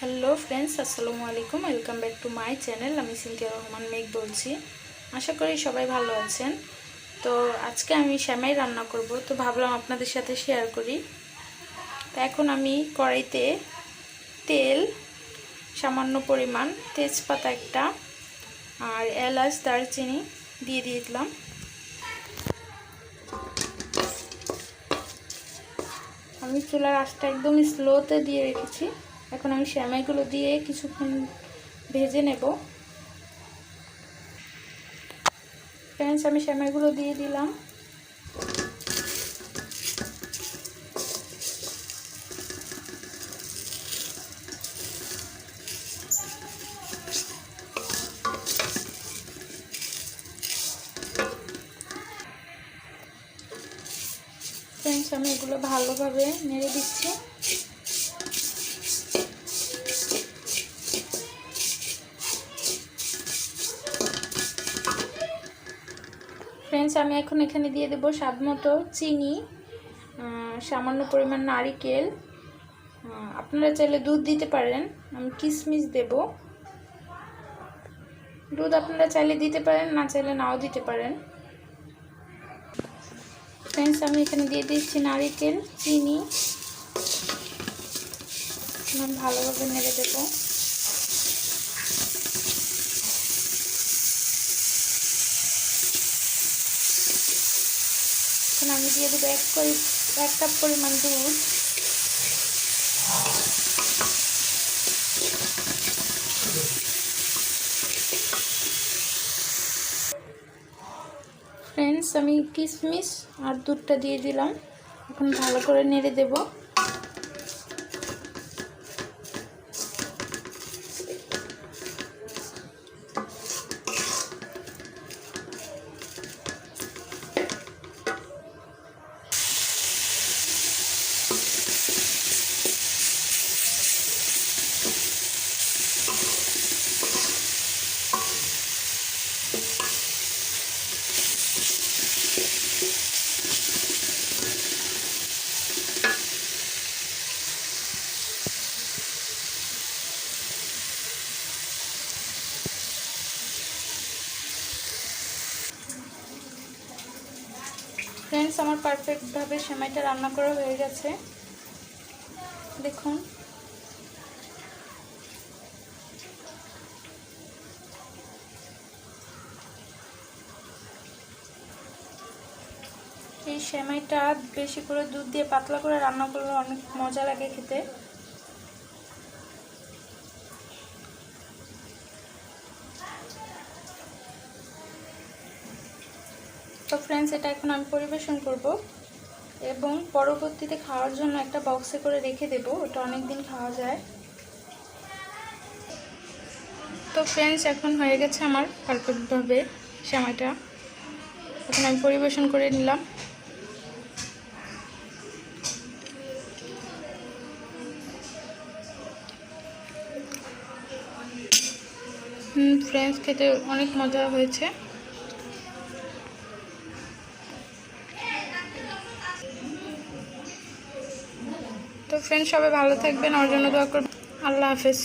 Hello friends, আসসালামু আলাইকুম। Welcome back to my channel. আমি সিনথিয়া রহমান মেঘ বলছি। আশা করি সবাই ভালো আছেন। তো আজকে আমি সেমাই রান্না করব, তো ভাবলাম আপনাদের সাথে শেয়ার করি। তো এখন আমি কড়াইতে তেল, সামান্য পরিমাণ তেজপাতা একটা আর এলাচ দারচিনি দিয়ে দিলাম। আমি চুলার আঁচটা একদম স্লোতে দিয়ে রেখেছি। এখন আমি সেমাইগুলো দিয়ে কিছুক্ষণ ভেজে নেব। ফ্রেন্ডস, আমি সেমাইগুলো দিয়ে দিলাম। ফ্রেন্ডস, আমি এগুলো ভালোভাবে নেড়ে দিচ্ছি। ফ্রেন্ডস, আমি এখন এখানে দিয়ে দেবো স্বাদমতো চিনি, সামান্য পরিমাণ নারিকেল। আপনারা চাইলে দুধ দিতে পারেন। আমি কিশমিশ দেব। দুধ আপনারা চাইলে দিতে পারেন, না চাইলে নাও দিতে পারেন। ফ্রেন্ডস, আমি এখানে দিয়ে দিচ্ছি নারিকেল, চিনি। ভালোভাবে নেড়ে দেবো। এখন আমি দিয়ে দেবো এক কাপ পরিমাণ দুধ। ফ্রেন্ডস, আমি কিশমিশ আর দুধটা দিয়ে দিলাম। এখন ভালো করে নেড়ে দেব। ফ্রেন্ডস, আমার পারফেক্টভাবে সেমাইটা রান্না করা হয়ে গেছে। দেখুন, এই সেমাইটা বেশি করে দুধ দিয়ে পাতলা করে রান্না করলে অনেক মজা লাগে খেতে। তো ফ্রেন্ডস, এটা এখন আমি পরিবেশন করব এবং পরবর্তীতে খাওয়ার জন্য একটা বক্সে করে রেখে দেব। ওটা অনেক দিন খাওয়া যায়। তো ফ্রেন্ডস, এখন হয়ে গেছে আমার পারফেক্টভাবে সেমাইটা। এখন আমি পরিবেশন করে নিলাম। ফ্রেন্ডস, খেতে অনেক মজা হয়েছে। তো ফ্রেন্ডস, সবাই ভালো থাকবেন, আমার জন্য দোয়া করবেন। আল্লাহ হাফেজ।